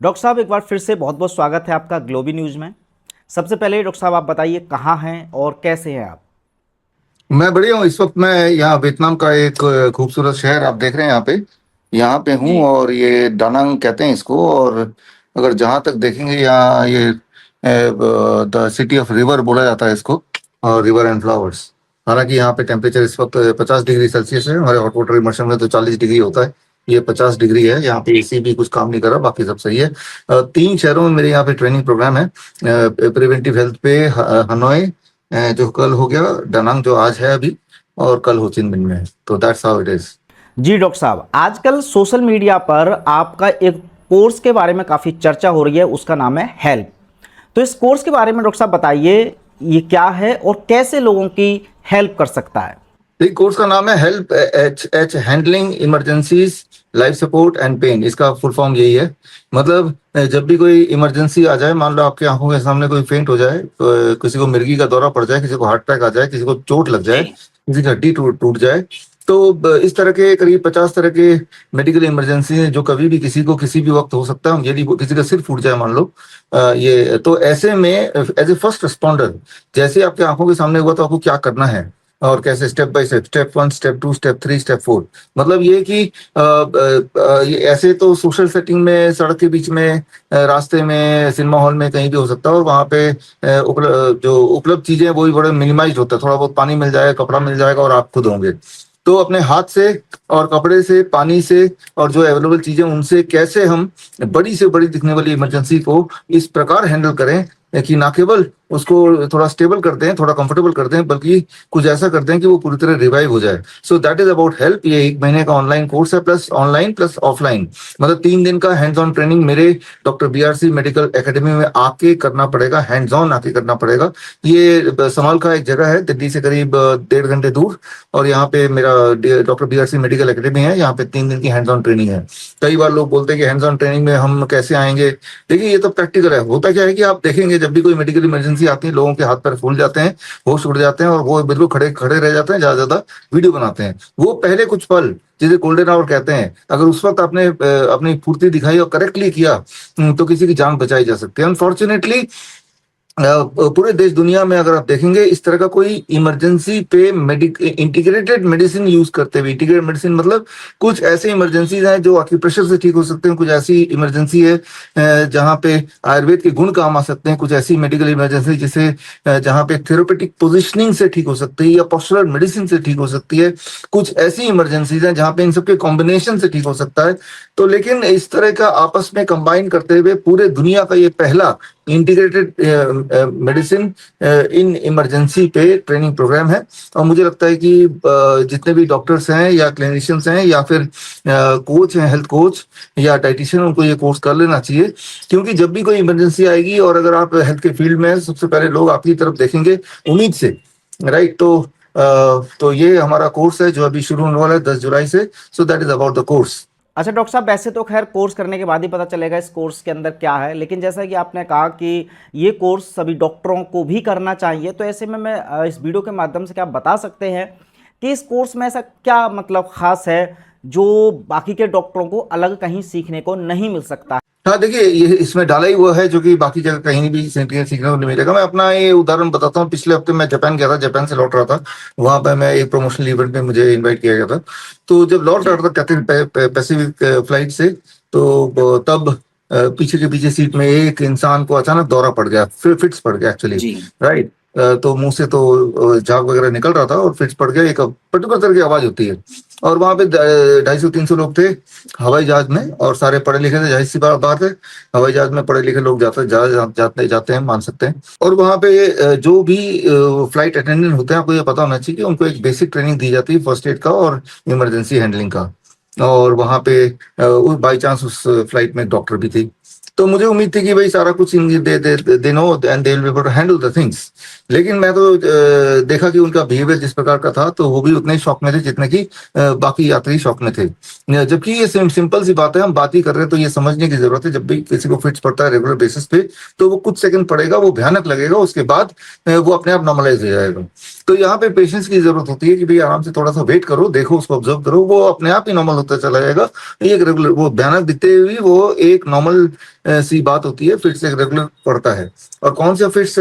Doctor साहब एक बार फिर से बहुत बहुत स्वागत है आपका ग्लोबी न्यूज़ में। सबसे पहले डॉक्टर साहब आप बताइए कहाँ हैं और कैसे हैं आप? मैं बढ़िया हूँ। इस वक्त मैं यहाँ वियतनाम का एक खूबसूरत शहर आप देख रहे हैं यहाँ पे हूँ। जी। और ये डानांग कहते हैं इसको। और अगर जहाँ तक देखेंगे यहाँ ये द सिटी ऑफ रिवर बोला जाता है इसको, और रिवर एंड फ्लावर्स। हालांकि यहाँ पे टेम्परेचर इस वक्त 50 डिग्री सेल्सियस है। हमारे हॉट वाटर इमर्शन में तो 40 डिग्री होता है, ये 50 डिग्री है। यहाँ पे एसी भी कुछ काम नहीं कर रहा, बाकी सब सही है। 3 शहरों में मेरे यहाँ पे ट्रेनिंग प्रोग्राम है। प्रिवेंटिव हेल्थ पे हनोई जो कल हो गया, डानांग जो आज है अभी, और कल हो चिन मिन में है। तो दैट्स हाउ इट इज। जी डॉक्टर साहब, आजकल सोशल मीडिया पर आपका एक कोर्स के बारे में काफ़ी चर्चा हो रही है, उसका नाम है हेल्प। तो इस कोर्स के बारे में डॉक्टर साहब बताइए, ये क्या है और कैसे लोगों की हेल्प कर सकता है? एक कोर्स का नाम है help H H handling emergencies, life support and pain. इसका फुल फॉर्म यही है। मतलब जब भी कोई इमरजेंसी आ जाए, मान लो आपकी आंखों के सामने कोई फेंट हो जाए, किसी को मिर्गी का दौरा पड़ जाए, किसी को हार्ट अटैक आ जाए, किसी को चोट लग जाए, किसी की हड्डी टूट टूट जाए, तो इस तरह के करीब 50 तरह के मेडिकल इमरजेंसी हैं जो कभी भी किसी को किसी भी वक्त हो सकता है। यदि किसी का सिर फूट जाए मान लो, ये तो ऐसे में एज ए फर्स्ट रिस्पॉन्डर, जैसे आपके आंखों के सामने हुआ तो आपको क्या करना है और कैसे, step by step, step 1, step 2, step 3, step 4। मतलब ये कि ये ऐसे तो सोशल सेटिंग में, सड़क के बीच में, रास्ते में, सिनेमा हॉल में, कहीं भी हो सकता है। और वहाँ पे जो उपलब्ध चीजें वो भी बड़े मिनिमाइज होता है। थोड़ा बहुत पानी मिल जाएगा, कपड़ा मिल जाएगा और आप खुद होंगे। तो अपने हाथ से और कपड़े से, पानी से और जो अवेलेबल चीजें उनसे कैसे हम बड़ी से बड़ी दिखने वाली इमरजेंसी को इस प्रकार हैंडल करें कि ना केवल उसको थोड़ा स्टेबल करते हैं, थोड़ा कंफर्टेबल करते हैं, बल्कि कुछ ऐसा करते हैं कि वो पूरी तरह रिवाइव हो जाए। So that is about help. ये 1 महीने का ऑनलाइन कोर्स है, प्लस ऑनलाइन प्लस ऑफलाइन। मतलब 3 दिन का हैंड्स ऑन ट्रेनिंग मेरे डॉक्टर BRC मेडिकल एकेडमी में आके करना पड़ेगा, हैंड्स ऑन आके करना पड़ेगा। ये समाल का एक जगह है दिल्ली से करीब 1.5 घंटे दूर, और यहाँ पे मेरा डॉक्टर BRC मेडिकल एकेडमी है। यहाँ पे 3 दिन की हैंड्स ऑन ट्रेनिंग है। कई बार लोग बोलते हैं कि हैंड्स ऑन ट्रेनिंग में हम कैसे आएंगे। देखिए, ये तो प्रैक्टिकल है। होता क्या है कि आप देखेंगे जब भी कोई मेडिकल इमरजेंसी आती है, लोगों के हाथ पैर फूल जाते हैं, होश उड़ जाते हैं, और वो बिल्कुल खड़े खड़े रह जाते हैं, ज्यादा ज्यादा वीडियो बनाते हैं। वो पहले कुछ पल, जिसे गोल्डन आवर कहते हैं, अगर उस वक्त आपने अपनी फुर्ती दिखाई और करेक्टली किया, तो किसी की जान बचाई जा सकती है। अनफॉर्चुनेटली पूरे देश दुनिया में अगर आप देखेंगे, इस तरह का कोई इमरजेंसी पे इंटीग्रेटेड मेडिसिन यूज करते हुए, इंटीग्रेटेड मेडिसिन मतलब कुछ ऐसे इमरजेंसीज हैं जो आक्यूप्रेशर से ठीक हो सकते हैं, कुछ ऐसी इमरजेंसी है जहाँ पे आयुर्वेद के गुण काम आ सकते हैं, कुछ ऐसी मेडिकल इमरजेंसी जिसे जहाँ पे थेरेपेटिक पोजिशनिंग से ठीक हो सकती है या पोस्चरल मेडिसिन से ठीक हो सकती है, कुछ ऐसी इमरजेंसीज हैं जहाँ पे इन सबके कॉम्बिनेशन से ठीक हो सकता है। तो लेकिन इस तरह का आपस में कंबाइन करते हुए पूरे दुनिया का ये पहला इंटीग्रेटेड मेडिसिन इन इमरजेंसी पे ट्रेनिंग प्रोग्राम है। और मुझे लगता है कि जितने भी डॉक्टर्स हैं या क्लिनिशियंस हैं या फिर कोच हैं, हेल्थ कोच या डाइटिशियन, उनको ये कोर्स कर लेना चाहिए। क्योंकि जब भी कोई इमरजेंसी आएगी और अगर आप हेल्थ के फील्ड में हैं, सबसे पहले लोग आपकी तरफ देखेंगे उम्मीद से, राइट। तो ये हमारा कोर्स है जो अभी शुरू होने वाला है 10 जुलाई से। So that is about the course. अच्छा डॉक्टर साहब, वैसे तो खैर कोर्स करने के बाद ही पता चलेगा इस कोर्स के अंदर क्या है, लेकिन जैसा कि आपने कहा कि ये कोर्स सभी डॉक्टरों को भी करना चाहिए, तो ऐसे में मैं इस वीडियो के माध्यम से क्या बता सकते हैं कि इस कोर्स में ऐसा क्या मतलब खास है जो बाकी के डॉक्टरों को अलग कहीं सीखने को नहीं मिल सकता? हाँ, देखिए, ये इसमें डाला ही हुआ है जो कि बाकी जगह कहीं भी सीखने को नहीं मिलेगा। मैं अपना ये उदाहरण बताता हूँ। पिछले हफ्ते मैं जापान गया था, जापान से लौट रहा था। वहां पर मैं एक प्रमोशनल इवेंट में मुझे इनवाइट किया गया था। तो जब लौट रहा था कैथल पैसिफिक फ्लाइट से, तो तब पीछे के पीछे सीट में एक इंसान को अचानक दौरा पड़ गया, फिट्स पड़ गया एक्चुअली, राइट। तो मुंह से तो झाग वगैरह निकल रहा था और फिट्स पड़ गया। एक पर्टिकुलर तरह की आवाज होती है। और वहां पे 250-300 लोग थे हवाई जहाज में, और सारे पढ़े लिखे थे। जाहिर सी बात है, हवाई जहाज में पढ़े लिखे लोग जाते हैं, मान सकते हैं। और वहां पे जो भी फ्लाइट अटेंडेंट होते हैं, आपको ये पता होना चाहिए कि उनको एक बेसिक ट्रेनिंग दी जाती है फर्स्ट एड का और इमरजेंसी हैंडलिंग का। और वहां पे बाई चांस उस फ्लाइट में डॉक्टर भी थी। तो मुझे उम्मीद थी कि भाई सारा कुछ they know and they will be able to handle the things. लेकिन मैं तो देखा कि उनका बिहेवियर जिस प्रकार का था तो वो भी उतने ही शौक में थे जितने कि बाकी यात्री शौक में थे। जबकि ये सिंपल सी बात है, हम बात ही कर रहे हैं तो ये समझने की जरूरत है, जब भी किसी को फिट्स पड़ता है रेगुलर बेसिस पे तो वो कुछ सेकंड पड़ेगा, वो भयानक लगेगा, उसके बाद वो अपने आप नॉर्मलाइज हो जाएगा। तो यहाँ पे पेशेंस की जरूरत होती है कि भाई आराम से थोड़ा सा वेट करो, देखो, उसको ऑब्जर्व करो, वो अपने आप ही नॉर्मल होता चला जाएगा। ये एक रेगुलर, वो भयानक दिखते हुए वो एक नॉर्मल सी बात होती है, फिट्स एक रेगुलर पड़ता है। और कौन सा फिट्स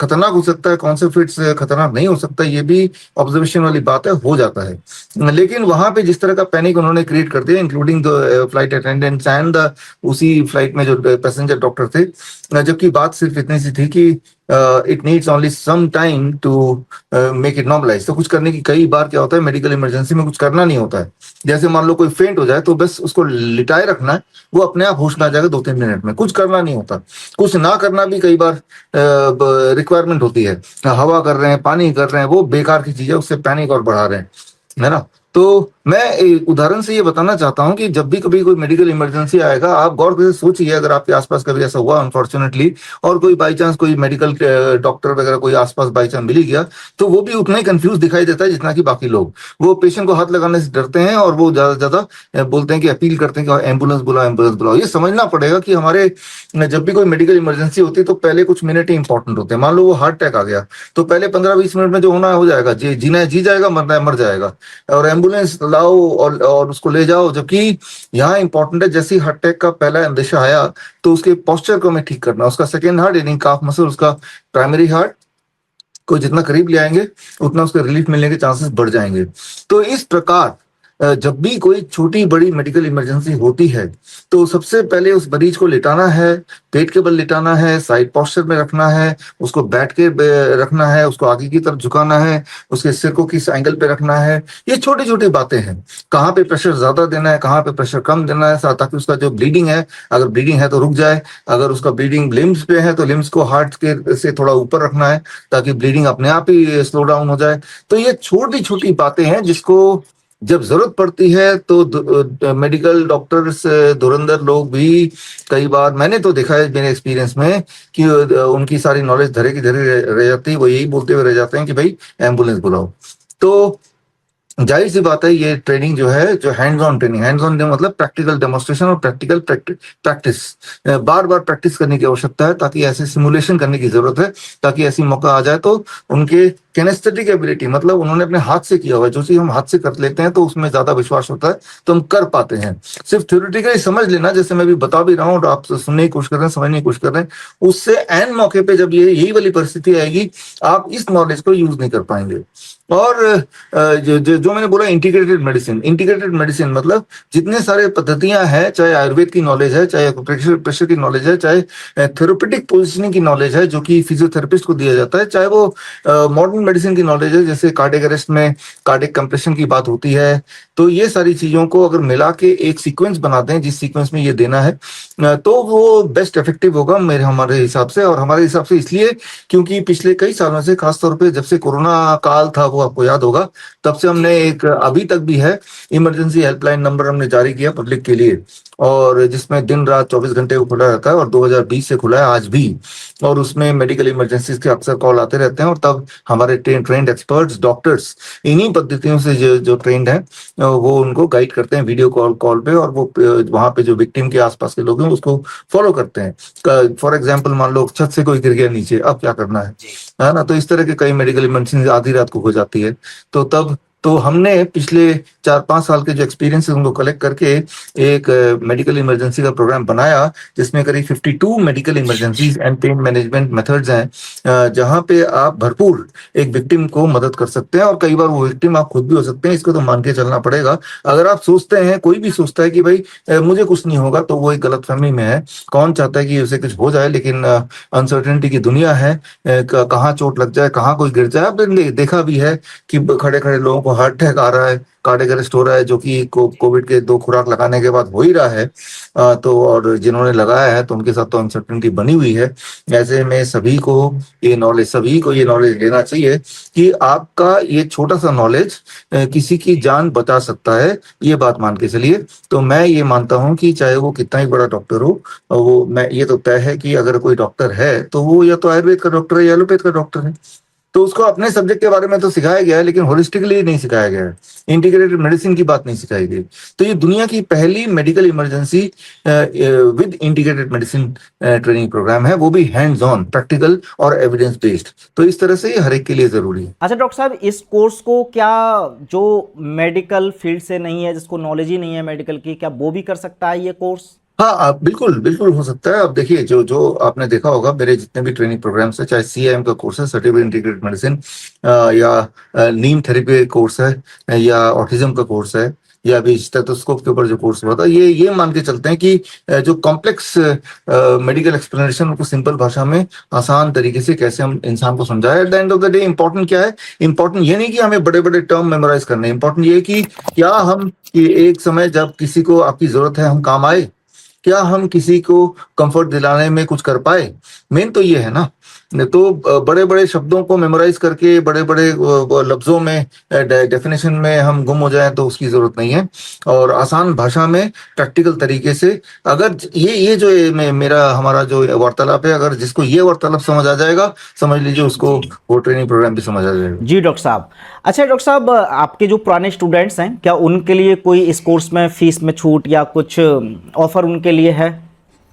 खतरनाक हो सकता है, कौन सा फिट्स खतरनाक नहीं हो सकता, ये भी ऑब्जर्वेशन वाली बात है, हो जाता है। लेकिन वहां पे जिस तरह का पैनिक उन्होंने क्रिएट कर दिया, including the flight attendants and उसी फ्लाइट में जो पैसेंजर डॉक्टर थे, जबकि बात सिर्फ इतनी सी थी कि it needs only some time to make it normalize. तो कुछ करने की, कई बार क्या होता है मेडिकल इमरजेंसी में कुछ करना नहीं होता है। जैसे मान लो कोई फेंट हो जाए तो बस उसको लिटाए रखना है, वो अपने आप होश में आ जाएगा 2-3 मिनट में, कुछ करना नहीं होता। कुछ ना करना भी कई बार रिक्वायरमेंट होती है। हवा कर रहे हैं, पानी कर रहे हैं, वो बेकार की चीज है, उससे पैनिक और बढ़ा रहे हैं, है ना। तो मैं एक उदाहरण से ये बताना चाहता हूं कि जब भी कभी कोई मेडिकल इमरजेंसी आएगा, आप गौर से सोचिए, अगर आपके आसपास कभी ऐसा हुआ अनफॉर्चुनेटली, और कोई बाई चांस कोई मेडिकल डॉक्टर वगैरह कोई आसपास बाई चांस मिल ही गया, तो वो भी उतना ही कंफ्यूज दिखाई देता है जितना कि बाकी लोग। वो पेशेंट को हाथ लगाने से डरते हैं और वो ज्यादा ज्यादा बोलते हैं कि अपील करते हैं कि एम्बुलेंस बुलाओ, एम्बुलेंस बुलाओ। ये समझना पड़ेगा कि हमारे जब भी कोई मेडिकल इमरजेंसी होती है तो पहले कुछ मिनट ही इंपॉर्टेंट होते हैं। मान लो वो हार्ट अटैक आ गया तो पहले 15-20 मिनट में जो होना है हो जाएगा, जीना है जी जाएगा, मरना है मर जाएगा, और एम्बुलेंस लाओ और उसको ले जाओ। जबकि यहाँ इंपॉर्टेंट है, जैसे हार्ट अटैक का पहला अंदेशा आया तो उसके पोस्चर को हमें ठीक करना, उसका सेकेंड हार्ट यानी काफ मसल, उसका प्राइमरी हार्ट को जितना करीब ले आएंगे उतना उसके रिलीफ मिलने के चांसेस बढ़ जाएंगे। तो इस प्रकार जब भी कोई छोटी बड़ी मेडिकल इमरजेंसी होती है तो सबसे पहले उस मरीज को लिटाना है, पेट के बल लिटाना है, साइड पोस्चर में रखना है, उसको बैठ के रखना है, उसको आगे की तरफ झुकाना है, उसके सिर को किस एंगल पे रखना है। ये छोटी छोटी बातें हैं। कहाँ पे प्रेशर ज्यादा देना है, कहाँ पे प्रेशर कम देना है, ताकि उसका जो ब्लीडिंग है, अगर ब्लीडिंग है तो रुक जाए, अगर उसका ब्लीडिंग लिम्स पे है तो लिम्स को हार्ट के से थोड़ा ऊपर रखना है ताकि ब्लीडिंग अपने आप ही स्लो डाउन हो जाए। तो ये छोटी छोटी बातें हैं जिसको जब जरूरत पड़ती है तो मेडिकल डॉक्टर्स धुरंधर लोग भी, कई बार मैंने तो देखा है मेरे एक्सपीरियंस में कि उनकी सारी नॉलेज धरे की धरे रह जाती है, वो यही बोलते हुए रह जाते हैं कि भाई एम्बुलेंस बुलाओ। तो जाहिर सी बात है, ये ट्रेनिंग जो है, जो hands on training, hands on मतलब प्रैक्टिकल डेमोन्स्ट्रेशन और प्रैक्टिकल प्रैक्टिस, बार बार प्रैक्टिस करने की आवश्यकता है, ताकि ऐसे सिमुलेशन करने की जरूरत है, ताकि ऐसी मौका आ जाए तो उनके कैनेस्थेटिक एबिलिटी, मतलब उन्होंने अपने हाथ से किया हुआ है, जो चीज हम हाथ से कर लेते हैं तो उसमें ज्यादा विश्वास होता है, तो हम कर पाते हैं। सिर्फ थ्योरेटिकली समझ लेना, जैसे मैं भी बता भी रहा हूँ और आप सुनने की कोशिश कर रहे हैं, समझने की कोशिश कर रहे हैं, उससे एन मौके पे जब ये यही वाली परिस्थिति आएगी, आप इस नॉलेज को यूज नहीं कर पाएंगे। और जो मैंने बोला इंटीग्रेटेड मेडिसिन मतलब जितने सारे पद्धतियां हैं, चाहे आयुर्वेद की नॉलेज है, चाहे प्रेशर की नॉलेज है, चाहे थेरेपेटिक पोजिशनिंग की नॉलेज है जो कि फिजियोथेरेपिस्ट को दिया जाता है, चाहे वो मॉडर्न मेडिसिन की नॉलेज है, जैसे कार्डियक अरेस्ट में कार्डियक कंप्रेशन की बात होती है। तो ये सारी चीजों को अगर मिला के एक सीक्वेंस बनाते हैं, जिस सीक्वेंस में ये देना है, तो वो बेस्ट इफेक्टिव होगा हमारे हिसाब से। और हमारे हिसाब से इसलिए क्योंकि पिछले कई सालों से, खासतौर पे जब से कोरोना काल था, वो आपको याद होगा, तब से हमने एक, अभी तक भी है, इमरजेंसी हेल्पलाइन नंबर हमने जारी किया पब्लिक के लिए, और जिसमें दिन रात 24 घंटे वो खुला रहता है, और 2020 से खुला है आज भी। और उसमें मेडिकल इमरजेंसीज के अक्सर कॉल आते रहते हैं, और तब हमारे ट्रेंड एक्सपर्ट्स डॉक्टर्स इन्हीं पद्धतियों से जो ट्रेंड है वो उनको गाइड करते हैं वीडियो कॉल पे, और वो वहां पे जो विक्टिम के आसपास के लोग हैं उसको फॉलो करते हैं। फॉर एग्जाम्पल, मान लो छत से कोई गिर गया नीचे, अब क्या करना है ना। तो इस तरह के कई मेडिकल इमरजेंसी आधी रात को हो जाती है। तो तब तो हमने पिछले 4-5 साल के जो एक्सपीरियंस है उनको कलेक्ट करके एक मेडिकल इमरजेंसी का प्रोग्राम बनाया, जिसमें करीब 52 medical emergencies and pain management methods हैं, जहां पे आप भरपूर एक विक्टिम को मदद कर सकते हैं। और कई बार वो विक्टिम आप खुद भी हो सकते हैं, इसको तो मान के चलना पड़ेगा। अगर आप सोचते हैं, कोई भी सोचता है कि भाई मुझे कुछ नहीं होगा, तो वो एक गलतफहमी में है। कौन चाहता है कि उसे कुछ हो जाए, लेकिन अनसर्टेनिटी की दुनिया है, कहाँ चोट लग जाए, कहाँ कोई गिर जाए। आपने देखा भी है कि खड़े खड़े लोगों को हार्ट अटैक आ रहा है, कार्डियक अरेस्ट हो रहा है, जो कि कोविड के 2 खुराक लगाने के बाद हो ही रहा है, तो और जिन्होंने लगाया है तो उनके साथ तो अनसर्टेनिटी बनी हुई है। ऐसे में सभी को ये नॉलेज लेना चाहिए कि आपका ये छोटा सा नॉलेज किसी की जान बचा सकता है, ये बात मान के चलिए। तो मैं ये मानता हूँ कि चाहे वो कितना ही बड़ा डॉक्टर हो, वो मैं ये तो तय है कि अगर कोई डॉक्टर है तो वो या तो आयुर्वेद का डॉक्टर है या एलोपैथ का डॉक्टर है। तो उसको अपने सब्जेक्ट के बारे में तो सिखाया गया है, लेकिन होलिस्टिकली नहीं सिखाया गया है, इंटीग्रेटेड मेडिसिन की बात नहीं सिखाई गई। तो ये दुनिया की पहली medical emergency with integrated medicine training program है, वो भी हैंड्स ऑन, प्रैक्टिकल और एविडेंस बेस्ड। तो इस तरह से ये हर एक के लिए जरूरी है। अच्छा डॉक्टर साहब, इस कोर्स को क्या जो मेडिकल फील्ड से नहीं है, जिसको नॉलेज ही नहीं है मेडिकल की, क्या वो भी कर सकता है ये कोर्स? हाँ, आप बिल्कुल बिल्कुल हो सकता है। अब देखिए, जो जो आपने देखा होगा मेरे जितने भी ट्रेनिंग प्रोग्राम्स है, चाहे सीआईएम का कोर्स है, सर्टिफिकेट इंटीग्रेटेड मेडिसिन, या नीम थेरेपी कोर्स है, या ऑटिज्म का कोर्स है, या अभी स्टेथोस्कोप के ऊपर जो कोर्स हुआ था, ये मान के चलते हैं कि जो कॉम्प्लेक्स मेडिकल एक्सप्लेनेशन उनको सिंपल भाषा में आसान तरीके से कैसे हम इंसान को समझाए। At the end of the day important क्या है? इंपॉर्टेंट ये नहीं कि हमें बड़े बड़े टर्म मेमोराइज करने, इंपॉर्टेंट ये कि क्या हम एक समय जब किसी को आपकी जरूरत है हम काम आए, क्या हम किसी को कंफर्ट दिलाने में कुछ कर पाए। मेन तो ये है ना। तो बड़े बड़े शब्दों को मेमोराइज करके बड़े बड़े लफ्जों में डेफिनेशन में हम गुम हो जाएं तो उसकी जरूरत नहीं है। और आसान भाषा में प्रैक्टिकल तरीके से, अगर ये जो मेरा हमारा जो वार्तालाप है, अगर जिसको ये वार्तालाप समझ आ जाएगा, समझ लीजिए उसको वो ट्रेनिंग प्रोग्राम भी समझ आ जाएगा। जी डॉक्टर साहब। अच्छा डॉक्टर साहब, आपके जो पुराने स्टूडेंट्स हैं, क्या उनके लिए कोई इस कोर्स में फीस में छूट या कुछ ऑफर उनके लिए है?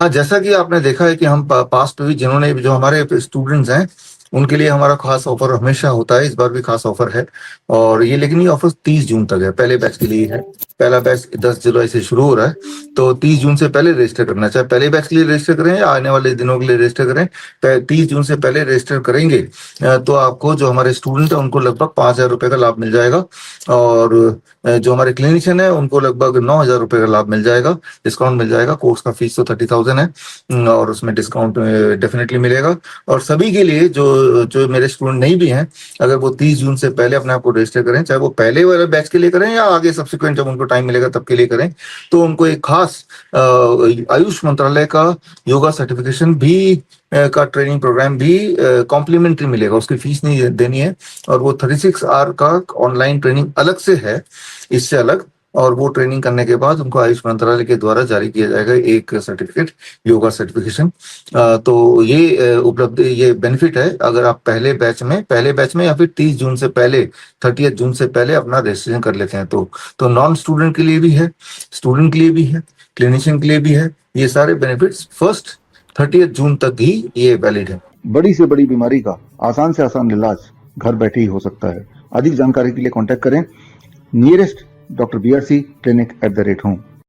हाँ, जैसा कि आपने देखा है कि हम पास्ट भी जिन्होंने जो हमारे स्टूडेंट्स हैं उनके लिए हमारा खास ऑफर हमेशा होता है, इस बार भी खास ऑफर है। और ये लेकिन ये ऑफर 30 जून तक है, पहले बैच के लिए है। पहला बैच 10 जुलाई से शुरू हो रहा है, तो 30 जून से पहले रजिस्टर करना, चाहे पहले बैच के लिए रजिस्टर करें या आने वाले दिनों के लिए रजिस्टर करें। 30 जून से पहले रजिस्टर करेंगे तो आपको जो हमारे स्टूडेंट है उनको लगभग 5,000 रुपये का लाभ मिल जाएगा, और जो हमारे क्लिनिशियन है उनको लगभग 9,000 रुपये का लाभ मिल जाएगा, डिस्काउंट मिल जाएगा। कोर्स का फीस तो 30,000 है और उसमें डिस्काउंट डेफिनेटली मिलेगा। और सभी के लिए जो मेरे स्टूडेंट नहीं भी हैं, अगर वो 30 जून से पहले अपने आप को रजिस्टर करें, चाहे वो पहले वाले बैच के लिए करें या आगे सब्सिक्वेंट जब उनको टाइम मिलेगा तब के लिए करें, तो उनको एक खास आयुष मंत्रालय का योगा सर्टिफिकेशन भी का ट्रेनिंग प्रोग्राम भी कॉम्प्लीमेंट्री मिलेगा, उसकी फीस नहीं देनी है। और वो 36 आवर का ऑनलाइन ट्रेनिंग अलग से है, इससे अलग। और वो ट्रेनिंग करने के बाद उनको आयुष मंत्रालय के द्वारा जारी किया जाएगा एक सर्टिफिकेट, योगा सर्टिफिकेशन। तो ये उपलब्धि, ये बेनिफिट है अगर आप पहले बैच में या फिर 30 जून से पहले, 30 जून से पहले अपना रजिस्ट्रेशन कर लेते हैं। तो नॉन स्टूडेंट के लिए भी है, स्टूडेंट के लिए भी है, क्लिनिशियन के लिए भी है। ये सारे बेनिफिट्स 30 जून तक ही ये वैलिड है। बड़ी से बड़ी बीमारी का आसान से आसान इलाज घर बैठे ही हो सकता है। अधिक जानकारी के लिए कांटेक्ट करें nearest doctor BRC clinic @home।